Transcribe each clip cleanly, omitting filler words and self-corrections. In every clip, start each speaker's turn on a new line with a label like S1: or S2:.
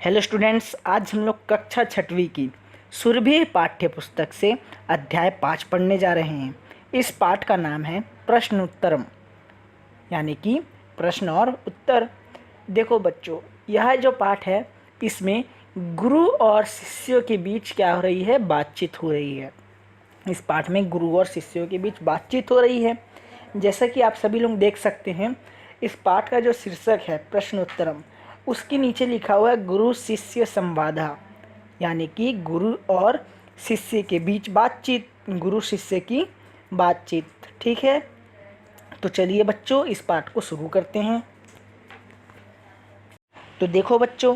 S1: Hello students, आज हम लोग कक्षा छठवीं की सुरभि पाठ्य पुस्तक से अध्याय 5 पढ़ने जा रहे हैं। इस पाठ का नाम है प्रश्न उत्तरम, यानी कि प्रश्न और उत्तर। देखो बच्चों, यह जो पाठ है इसमें गुरु और शिष्यों के बीच क्या हो रही है, बातचीत हो रही है। इस पाठ में गुरु और शिष्यों के बीच बातचीत हो रही है। जैसा कि आप सभी लोग देख सकते हैं, इस पाठ का जो शीर्षक है प्रश्नोत्तरम, उसके नीचे लिखा हुआ है गुरु शिष्य संवादा, यानी कि गुरु और शिष्य के बीच बातचीत, गुरु शिष्य की बातचीत। ठीक है, तो चलिए बच्चों इस पाठ को शुरू करते हैं। तो देखो बच्चों,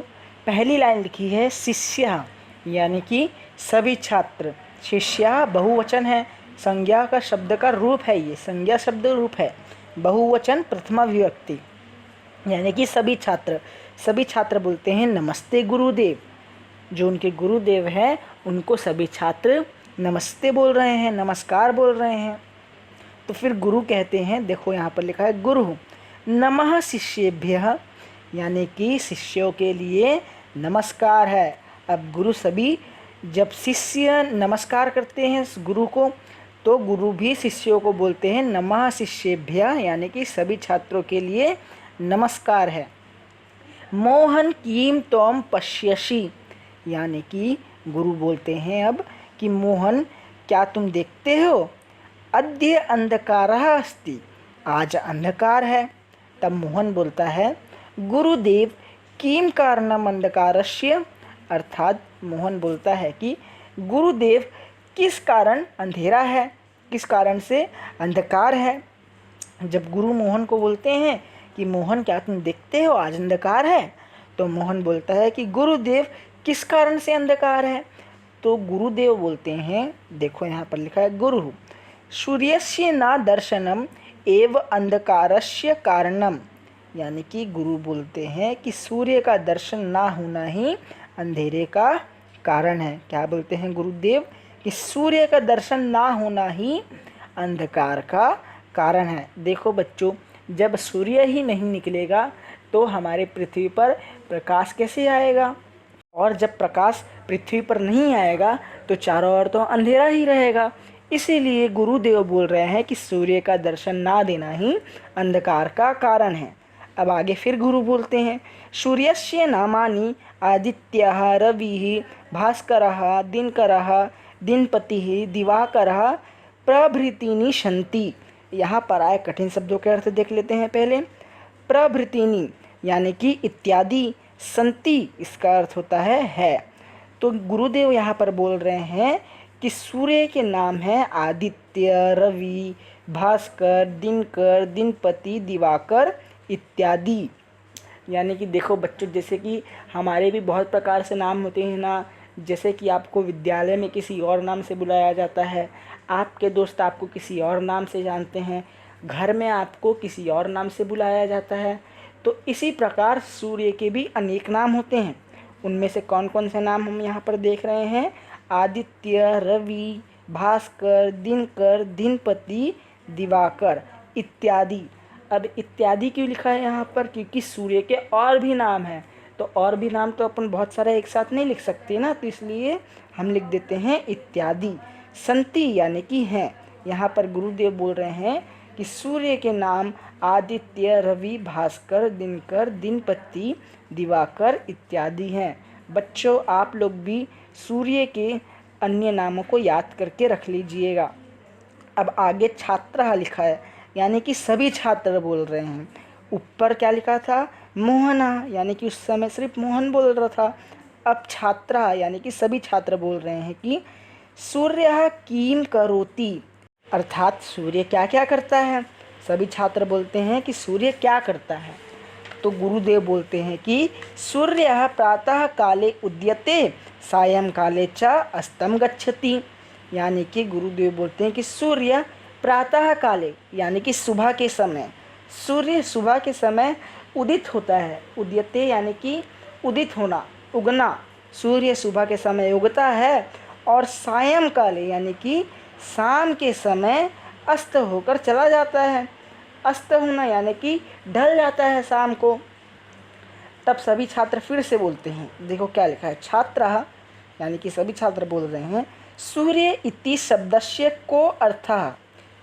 S1: पहली लाइन लिखी है शिष्य, यानी कि सभी छात्र। शिष्य बहुवचन है, संज्ञा का शब्द का रूप है, ये संज्ञा शब्द रूप है। बहुवचन प्रथमा विभक्ति, यानी कि सभी छात्र। सभी छात्र बोलते हैं नमस्ते गुरुदेव। जो उनके गुरुदेव हैं उनको सभी छात्र नमस्ते बोल रहे हैं, नमस्कार बोल रहे हैं। तो फिर गुरु कहते हैं, देखो यहाँ पर लिखा है गुरु नमः शिष्येभ्यः, यानी कि शिष्यों के लिए नमस्कार है। अब गुरु सभी, जब शिष्य नमस्कार करते हैं गुरु को, तो गुरु भी शिष्यों को बोलते हैं नमः शिष्येभ्यः, यानी कि सभी छात्रों के लिए नमस्कार है। मोहन किम त्वं पश्यसि, यानी कि गुरु बोलते हैं अब कि मोहन क्या तुम देखते हो। अद्य अंधकारः अस्ति, आज अंधकार है। तब मोहन बोलता है गुरुदेव किम कारणम अंधकारस्य, अर्थात मोहन बोलता है कि गुरुदेव किस कारण अंधेरा है, किस कारण से अंधकार है। जब गुरु मोहन को बोलते हैं कि मोहन क्या तुम देखते हो आज अंधकार है, तो मोहन बोलता है कि गुरुदेव किस कारण से अंधकार है। तो गुरुदेव बोलते हैं, देखो यहाँ पर लिखा है गुरु सूर्यस्य न दर्शनम एव अंधकारस्य कारणम, यानी कि गुरु बोलते हैं कि सूर्य का दर्शन ना होना ही अंधेरे का कारण है। क्या बोलते हैं गुरुदेव कि सूर्य का दर्शन ना होना ही अंधकार का कारण है। देखो बच्चों, जब सूर्य ही नहीं निकलेगा तो हमारे पृथ्वी पर प्रकाश कैसे आएगा, और जब प्रकाश पृथ्वी पर नहीं आएगा तो चारों ओर तो अंधेरा ही रहेगा। इसीलिए गुरुदेव बोल रहे हैं कि सूर्य का दर्शन ना देना ही अंधकार का कारण है। अब आगे फिर गुरु बोलते हैं सूर्यस्य नामानि आदित्यः रविः भास्करः दिनकरः दिनपतिः दिवाकरः प्रभृतीनि सन्ति। यहाँ पर आए कठिन शब्दों के अर्थ देख लेते हैं पहले। प्रभृतीनि यानी कि इत्यादि, संति इसका अर्थ होता है। तो गुरुदेव यहाँ पर बोल रहे हैं कि सूर्य के नाम हैं आदित्य, रवि, भास्कर, दिनकर, दिनपति, दिवाकर इत्यादि। यानी कि देखो बच्चों, जैसे कि हमारे भी बहुत प्रकार से नाम होते हैं ना। जैसे कि आपको विद्यालय में किसी और नाम से बुलाया जाता है, आपके दोस्त आपको किसी और नाम से जानते हैं, घर में आपको किसी और नाम से बुलाया जाता है। तो इसी प्रकार सूर्य के भी अनेक नाम होते हैं। उनमें से कौन कौन से नाम हम यहाँ पर देख रहे हैं, आदित्य, रवि, भास्कर, दिनकर, दिनपति, दिवाकर इत्यादि। अब इत्यादि क्यों लिखा है यहाँ पर, क्योंकि सूर्य के और भी नाम हैं। तो और भी नाम तो अपन बहुत सारे एक साथ नहीं लिख सकते ना, तो इसलिए हम लिख देते हैं इत्यादि। संति यानी कि हैं। यहाँ पर गुरुदेव बोल रहे हैं कि सूर्य के नाम आदित्य, रवि, भास्कर, दिनकर, दिनपति, दिवाकर इत्यादि हैं। बच्चों, आप लोग भी सूर्य के अन्य नामों को याद करके रख लीजिएगा। अब आगे छात्रः लिखा है, यानी कि सभी छात्र बोल रहे हैं। ऊपर क्या लिखा था, मोहना, यानी कि उस समय सिर्फ मोहन बोल रहा था। अब छात्रः यानी कि सभी छात्र बोल रहे हैं कि सूर्यः किं करोति, अर्थात सूर्य क्या क्या करता है। सभी छात्र बोलते हैं कि सूर्य क्या करता है। तो गुरुदेव बोलते हैं कि सूर्यः प्रातः काले उद्यते सायं काले च अस्तं गच्छति, यानी कि गुरुदेव बोलते हैं कि सूर्य प्रातः काले यानी कि सुबह के समय, सूर्य सुबह के समय उदित होता है। उद्यते यानी कि उदित होना, उगना। सूर्य सुबह के समय उगता है और सायं काले यानी कि शाम के समय अस्त होकर चला जाता है। अस्त होना यानी कि ढल जाता है शाम को। तब सभी छात्र फिर से बोलते हैं, देखो क्या लिखा है, छात्रः यानी कि सभी छात्र बोल रहे हैं, सूर्य इति शब्दस्य को अर्थः,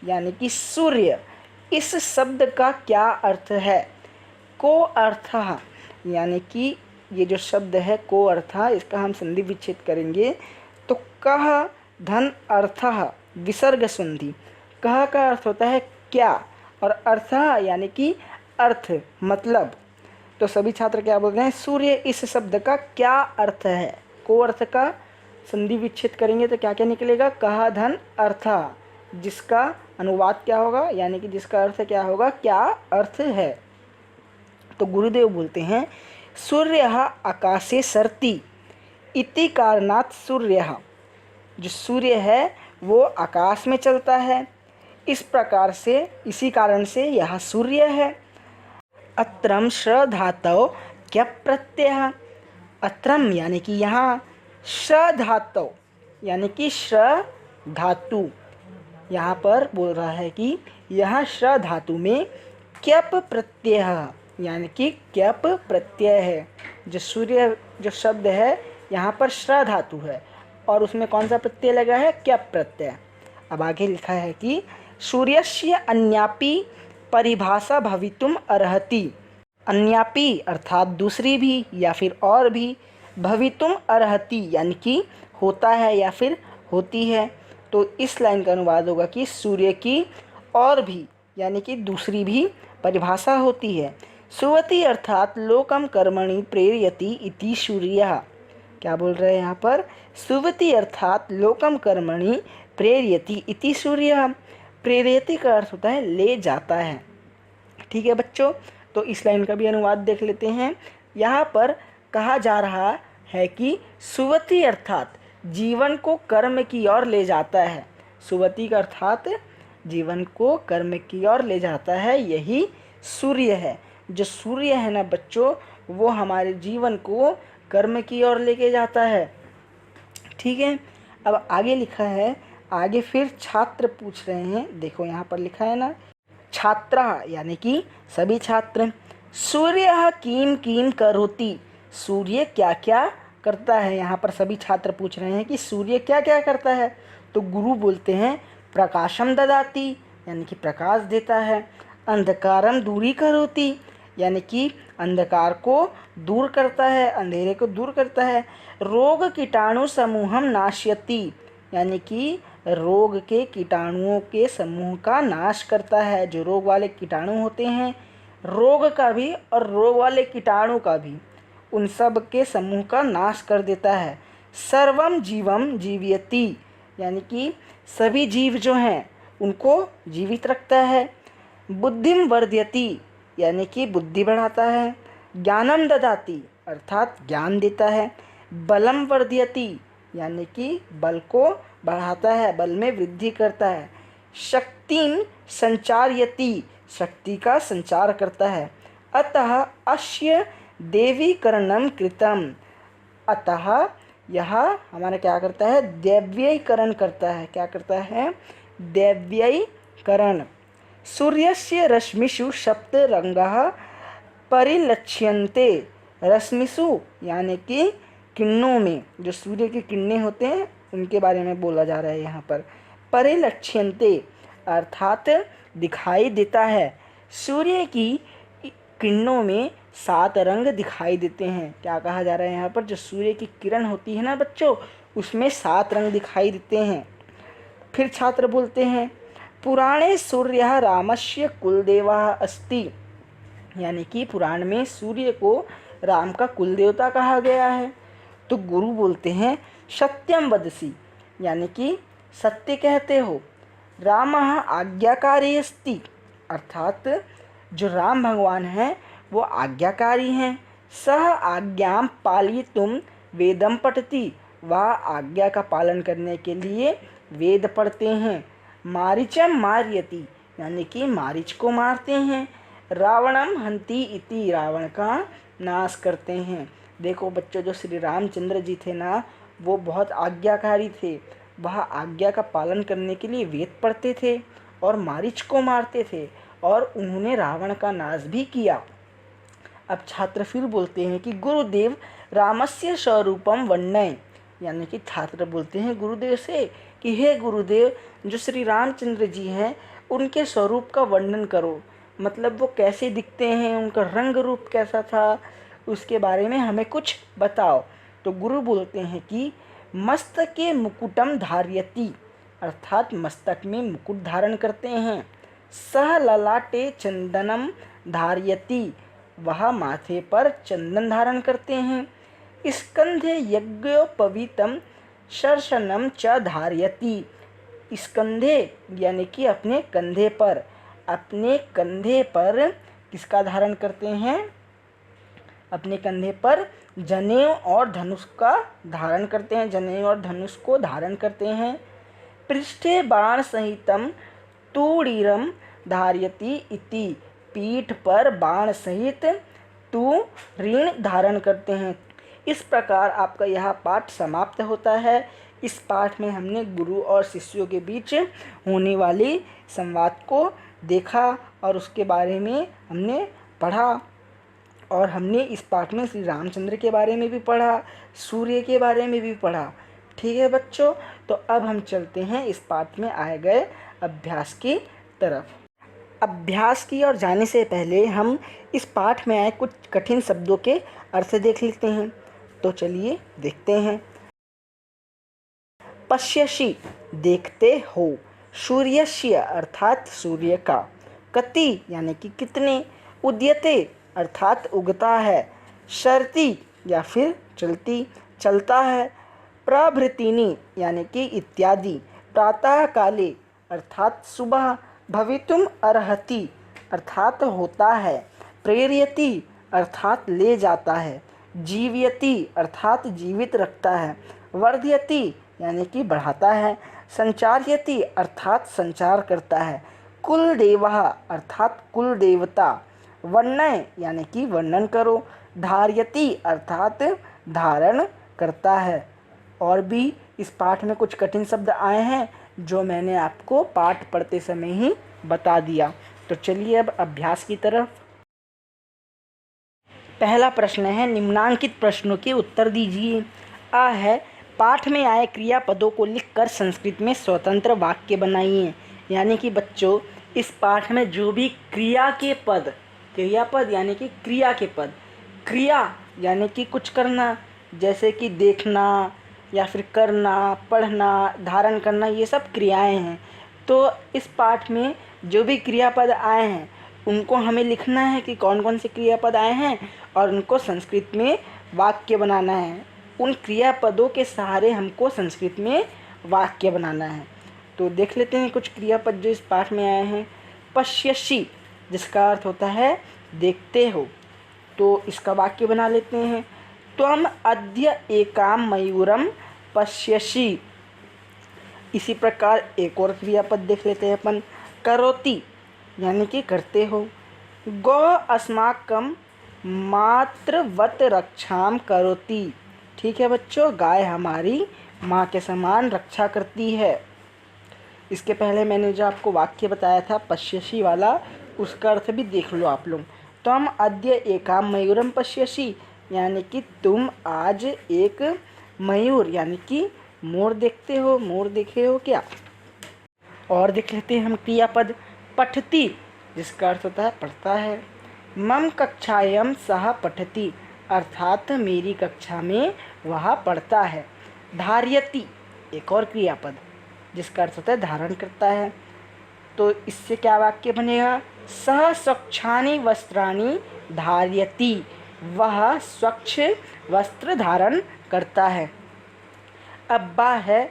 S1: यानी कि सूर्य इस शब्द का क्या अर्थ है। को अर्थः यानी कि ये जो शब्द है को अर्थः, इसका हम संधि विच्छेद करेंगे तो कः धन अर्थः विसर्ग संधि। कः का अर्थ होता है क्या और अर्थः यानी कि अर्थ मतलब। तो सभी छात्र क्या बोल रहे हैं, सूर्य इस शब्द का क्या अर्थ है। को अर्थ का संधि विच्छेद करेंगे तो क्या क्या निकलेगा, कहा धन अर्थ, जिसका अनुवाद क्या होगा, यानी कि जिसका अर्थ क्या होगा, क्या अर्थ है। तो गुरुदेव बोलते हैं सूर्य आकाशे सरति इति कारणात् सूर्य, जो सूर्य है वो आकाश में चलता है, इस प्रकार से इसी कारण से यह सूर्य है। अत्रम श्र धातौ क्या प्रत्यय, अत्रम यानी कि यहाँ, श्र धातु यानी कि श्र धातु, यहाँ पर बोल रहा है कि यहाँ श्र धातु में क्यप प्रत्यय यानी कि क्यप प्रत्यय है। जो सूर्य जो शब्द है यहाँ पर श्र धातु है और उसमें कौन सा प्रत्यय लगा है, क्यप प्रत्यय। अब आगे लिखा है कि सूर्यस्य अन्यापि परिभाषा भवितुम अर्हति, अन्यापि अर्थात दूसरी भी या फिर और भी, भवितुम अर्हति यानी कि होता है या फिर होती है। तो इस लाइन का अनुवाद होगा कि सूर्य की और भी यानी कि दूसरी भी परिभाषा होती है। सुवति अर्थात लोकम कर्मणि प्रेरयति इति सूर्यः, क्या बोल रहे हैं यहाँ पर, सुवति अर्थात लोकम कर्मणि प्रेरयति इति सूर्यः। प्रेरयति का अर्थ होता है ले जाता है। ठीक है बच्चों, तो इस लाइन का भी अनुवाद देख लेते हैं। यहाँ पर कहा जा रहा है कि सुवति अर्थात जीवन को कर्म की ओर ले जाता है। सुवति का अर्थात जीवन को कर्म की ओर ले जाता है, यही सूर्य है। जो सूर्य है ना बच्चों, वो हमारे जीवन को कर्म की ओर लेके जाता है। ठीक है, अब आगे लिखा है, आगे फिर छात्र पूछ रहे हैं, देखो यहाँ पर लिखा है ना, छात्रः यानी कि सभी छात्र, सूर्यः किम किम करोति, सूर्य क्या क्या करता है। यहाँ पर सभी छात्र पूछ रहे हैं कि सूर्य क्या क्या करता है। तो गुरु बोलते हैं प्रकाशम ददाति यानी कि प्रकाश देता है, अंधकारम दूरी करोति यानी कि अंधकार को दूर करता है, अंधेरे को दूर करता है, रोग कीटाणु समूहम नाशयति यानी कि रोग के कीटाणुओं के समूह का नाश करता है। जो रोग वाले कीटाणु होते हैं, रोग का भी और रोग वाले कीटाणु का भी, उन सब के समूह का नाश कर देता है। सर्वम जीवम जीवयति यानी कि सभी जीव जो हैं उनको जीवित रखता है। बुद्धिम वर्धयति यानी कि बुद्धि बढ़ाता है। ज्ञानम ददाति अर्थात ज्ञान देता है। बलम वर्धयति यानी कि बल को बढ़ाता है, बल में वृद्धि करता है। शक्तिम संचारयति शक्ति का संचार करता है। अतः अस्य देवीकरणम कृतम, अतः यह हमारा क्या करता है, दैव्यीकरण करता है। क्या करता है, दैव्यीकरण। सूर्यस्य रश्मिषु सप्त रंगः परिलक्ष्यन्ते, रश्मिषु यानी कि किरणों में, जो सूर्य की किरणें होते हैं उनके बारे में बोला जा रहा है यहाँ पर। परिलक्ष्यन्ते अर्थात दिखाई देता है। सूर्य की किरणों में 7 रंग दिखाई देते हैं। क्या कहा जा रहा है यहाँ पर, जो सूर्य की किरण होती है ना बच्चों, उसमें 7 रंग दिखाई देते हैं। फिर छात्र बोलते हैं पुराणे सूर्यः रामस्य कुलदेवः अस्ति, यानी कि पुराण में सूर्य को राम का कुलदेवता कहा गया है। तो गुरु बोलते हैं सत्यम वदसि यानी कि सत्य कहते हो। रामः आज्ञाकारी अस्ति अर्थात जो राम भगवान हैं वो आज्ञाकारी हैं। सह आज्ञां पालयितुं वेदम पठति, वह आज्ञा का पालन करने के लिए वेद पढ़ते हैं। मारीचम मारयति यानी कि मारीच को मारते हैं। रावणम हंति इति रावण का नाश करते हैं। देखो बच्चों, जो श्री रामचंद्र जी थे ना, वो बहुत आज्ञाकारी थे। वह आज्ञा का पालन करने के लिए वेद पढ़ते थे और मारीच को मारते थे और उन्होंने रावण का नाश भी किया। अब छात्र फिर बोलते हैं कि गुरुदेव रामस्य स्वरूपम वर्णय, यानी कि छात्र बोलते हैं गुरुदेव से कि हे गुरुदेव, जो श्री रामचंद्र जी हैं उनके स्वरूप का वर्णन करो, मतलब वो कैसे दिखते हैं, उनका रंग रूप कैसा था, उसके बारे में हमें कुछ बताओ। तो गुरु बोलते हैं कि मस्तके मुकुटम धारयति, अर्थात मस्तक में मुकुट धारण करते हैं। सह ललाटे चंदनम धारयति, वह माथे पर चंदन धारण करते हैं। स्कंधे यज्ञोपवीतम शर्षणम च धारयति, स्कंधे यानी कि अपने कंधे पर, अपने कंधे पर किसका धारण करते हैं, अपने कंधे पर जनेऊ और धनुष का धारण करते हैं, जनेऊ और धनुष को धारण करते हैं। पृष्ठे बाण सहितम तूणीरम धारयति इति, पीठ पर बाण सहित तूणीर धारण करते हैं। इस प्रकार आपका यह पाठ समाप्त होता है। इस पाठ में हमने गुरु और शिष्यों के बीच होने वाली संवाद को देखा और उसके बारे में हमने पढ़ा, और हमने इस पाठ में श्री रामचंद्र के बारे में भी पढ़ा, सूर्य के बारे में भी पढ़ा। ठीक है बच्चों, तो अब हम चलते हैं इस पाठ में आए गए अभ्यास की तरफ। अभ्यास की ओर जाने से पहले हम इस पाठ में आए कुछ कठिन शब्दों के अर्थ देख लेते हैं। तो चलिए देखते हैं। पश्यसि, देखते हो। सूर्यस्य अर्थात सूर्य का। कति यानी कि कितने। उद्यते अर्थात उगता है। शरति या फिर चलती, चलता है। प्रभृतिनि यानी कि इत्यादि। प्रातः काले अर्थात सुबह। भवितुम अर्हति अर्थात होता है। प्रेरयति अर्थात ले जाता है। जीवयति अर्थात जीवित रखता है। वर्धयति यानी कि बढ़ाता है। संचारयति अर्थात संचार करता है। कुलदेवः अर्थात कुल देवता। वर्णय यानी कि वर्णन करो। धारयति अर्थात धारण करता है। और भी इस पाठ में कुछ कठिन शब्द आए हैं जो मैंने आपको पाठ पढ़ते समय ही बता दिया। तो चलिए अब अभ्यास की तरफ। पहला प्रश्न है, निम्नांकित प्रश्नों के उत्तर दीजिए। आ है, पाठ में आए क्रियापदों को लिखकर संस्कृत में स्वतंत्र वाक्य बनाइए। यानी कि बच्चों, इस पाठ में जो भी क्रिया के पद, क्रियापद यानी कि क्रिया के पद, क्रिया यानी कि कुछ करना, जैसे कि देखना या फिर करना, पढ़ना, धारण करना, ये सब क्रियाएं हैं। तो इस पाठ में जो भी क्रियापद आए हैं उनको हमें लिखना है कि कौन कौन से क्रियापद आए हैं और उनको संस्कृत में वाक्य बनाना है। उन क्रियापदों के सहारे हमको संस्कृत में वाक्य बनाना है। तो देख लेते हैं कुछ क्रियापद जो इस पाठ में आए हैं। पश्यसि जिसका अर्थ होता है देखते हो, तो इसका वाक्य बना लेते हैं। त्वम अद्य एकाम मयूरम पश्यसि। इसी प्रकार एक और क्रियापद देख लेते हैं अपन। करोति यानी कि करते हो। गौ अस्माकम मातृवत रक्षाम करोति। ठीक है बच्चों, गाय हमारी माँ के समान रक्षा करती है। इसके पहले मैंने जो आपको वाक्य बताया था पश्यसि वाला, उसका अर्थ भी देख लो आप लोग। त्वम अद्य एकाम मयूरम पश्यसि यानी कि तुम आज एक मयूर यानी कि मोर देखते हो। मोर देखे हो क्या? और देख लेते हैं हम क्रियापद। पठति जिसका अर्थ होता है पढ़ता है। मम कक्षायां सह पठति अर्थात मेरी कक्षा में वह पढ़ता है। धारयति एक और क्रियापद जिसका अर्थ होता है धारण करता है। तो इससे क्या वाक्य बनेगा? सह स्वच्छानि वस्त्राणि धारयति, वह स्वच्छ वस्त्र धारण करता है। अब बा है,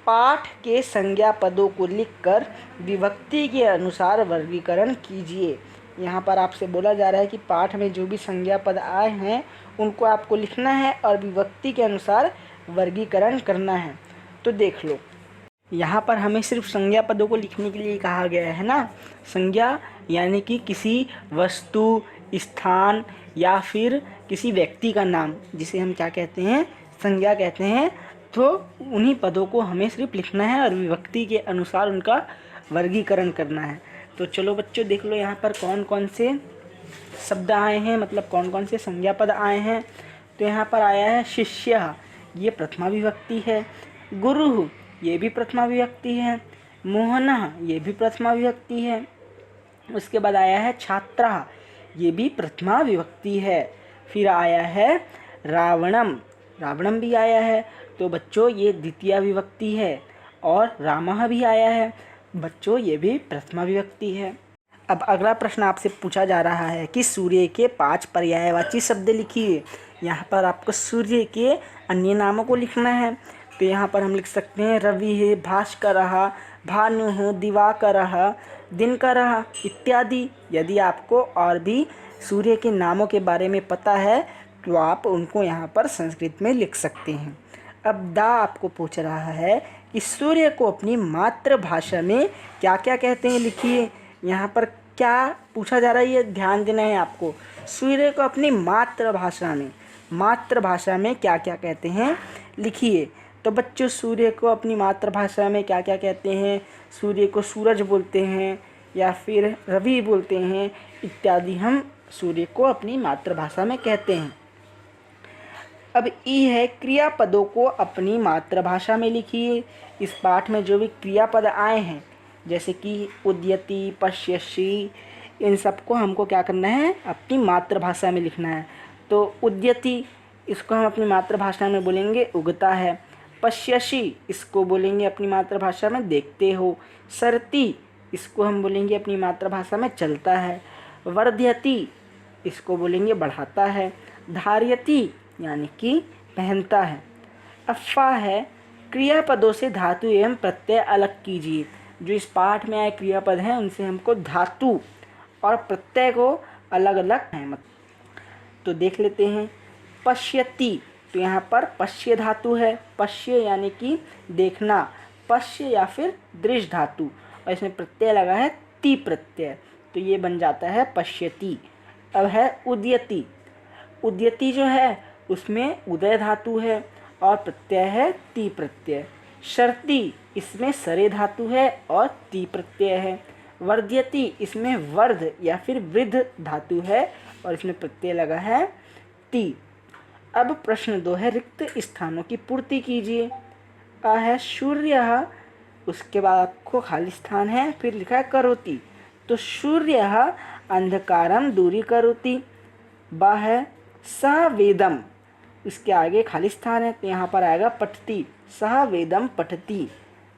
S1: पाठ के संज्ञा पदों को लिखकर विभक्ति के अनुसार वर्गीकरण कीजिए। यहाँ पर आपसे बोला जा रहा है कि पाठ में जो भी संज्ञा पद आए हैं उनको आपको लिखना है और विभक्ति के अनुसार वर्गीकरण करना है। तो देख लो, यहाँ पर हमें सिर्फ संज्ञा पदों को लिखने के लिए कहा गया है ना। संज्ञा यानी कि किसी वस्तु, स्थान या फिर किसी व्यक्ति का नाम, जिसे हम क्या कहते हैं? संज्ञा कहते हैं। तो उन्हीं पदों को हमें सिर्फ लिखना है और विभक्ति के अनुसार उनका वर्गीकरण करना है। तो चलो बच्चों देख लो यहाँ पर कौन कौन से शब्द आए हैं, मतलब कौन कौन से संज्ञा पद आए हैं। तो यहाँ पर आया है शिष्य, ये प्रथमा विभक्ति है। गुरु, ये भी प्रथमा विभक्ति है। मोहनः, ये भी प्रथमा विभक्ति है। उसके बाद आया है छात्रः, ये भी प्रथमा विभक्ति है। फिर आया है रावणम, रावणम भी आया है। तो बच्चों ये द्वितीय विभक्ति है। और रामः भी आया है बच्चों, ये भी प्रथमा विभक्ति है। अब अगला प्रश्न आपसे पूछा जा रहा है कि सूर्य के 5 पर्यायवाची शब्द लिखिए। यहाँ पर आपको सूर्य के अन्य नामों को लिखना है। तो यहाँ पर हम लिख सकते हैं रवि है, भास्करः, भानु, दिवाकरः, दिनकरः इत्यादि। यदि आपको और भी सूर्य के नामों के बारे में पता है तो आप उनको यहाँ पर संस्कृत में लिख सकते हैं। अब दा आपको पूछ रहा है कि सूर्य को अपनी मातृभाषा में क्या क्या कहते हैं, लिखिए। यहाँ पर क्या पूछा जा रहा है ये ध्यान देना है आपको। सूर्य को अपनी मातृभाषा में क्या क्या कहते हैं, लिखिए। तो बच्चों सूर्य को अपनी मातृभाषा में क्या क्या कहते हैं, सूर्य को सूरज बोलते हैं या फिर रवि बोलते हैं इत्यादि, हम सूर्य को अपनी मातृभाषा में कहते हैं। अब ई है क्रियापदों को अपनी मातृभाषा में लिखिए। इस पाठ में जो भी क्रियापद आए हैं जैसे कि उद्यति, पश्यसि, इन सबको हमको क्या करना है, अपनी मातृभाषा में लिखना है। तो उद्यति, इसको हम अपनी मातृभाषा में बोलेंगे उगता है। पश्यसि, इसको बोलेंगे अपनी मातृभाषा में देखते हो। सरति, इसको हम बोलेंगे अपनी मातृभाषा में चलता है। वर्ध्यति, इसको बोलेंगे बढ़ाता है। धार्यति, यानी कि पहनता है। अफ़ा है क्रियापदों से धातु एवं प्रत्यय अलग कीजिए। जो इस पाठ में आए क्रियापद हैं उनसे हमको धातु और प्रत्यय को अलग अलग है। तो देख लेते हैं। पश्यति, तो यहाँ पर पश्य धातु है। पश्य यानी कि देखना, पश्य या फिर दृश्य धातु, और इसमें प्रत्यय लगा है ति प्रत्यय, तो ये बन जाता है पश्यति। अब है उद्यति। उद्यति जो है उसमें उदय धातु है और प्रत्यय है ति प्रत्यय। शर्ति, इसमें सरे धातु है और ति प्रत्यय है। वर्ध्यति, इसमें वर्ध या फिर वृद्ध धातु है और इसमें प्रत्यय लगा है ति। अब प्रश्न 2 है रिक्त स्थानों की पूर्ति कीजिए। अ है सूर्य, उसके बाद आपको खाली स्थान है, फिर लिखा है करोति। तो सूर्य अंधकारम दूरी करोति। ब है स वेदम, इसके आगे खाली स्थान है तो यहाँ पर आएगा पठति, सह वेदम पठति।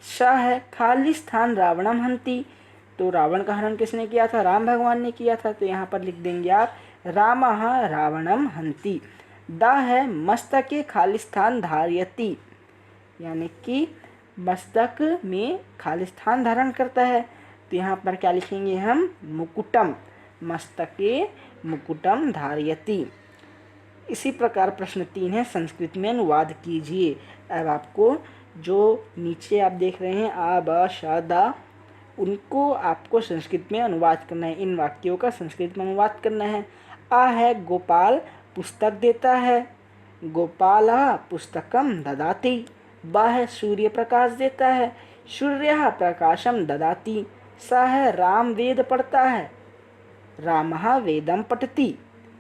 S1: श है खाली स्थान रावणम हंति, तो रावण का हनन किसने किया था, राम भगवान ने किया था, तो यहाँ पर लिख देंगे आप रामः रावणम हंति। द है मस्तके खाली स्थान धार्यति, यानी कि मस्तक में खाली स्थान धारण करता है, तो यहाँ पर क्या लिखेंगे हम, मुकुटम, मस्तके मुकुटम धार्यति। इसी प्रकार प्रश्न 3 है संस्कृत में अनुवाद कीजिए। अब आपको जो नीचे आप देख रहे हैं आ ब श द, उनको आपको संस्कृत में अनुवाद करना है। इन वाक्यों का संस्कृत में अनुवाद करना है। आ है गोपाल पुस्तक देता है, गोपाल पुस्तकम ददाति। ब है सूर्य प्रकाश देता है, सूर्य प्रकाशम ददाति। स है राम वेद पढ़ता है, रामः वेदम पठति।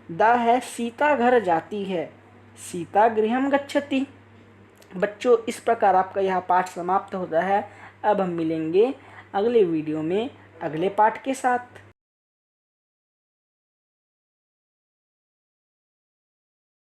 S1: द है सीता घर जाती है, सीता गृहम गच्छति। बच्चों इस प्रकार आपका यह पाठ समाप्त होता है। अब हम मिलेंगे अगले वीडियो में अगले पाठ के साथ।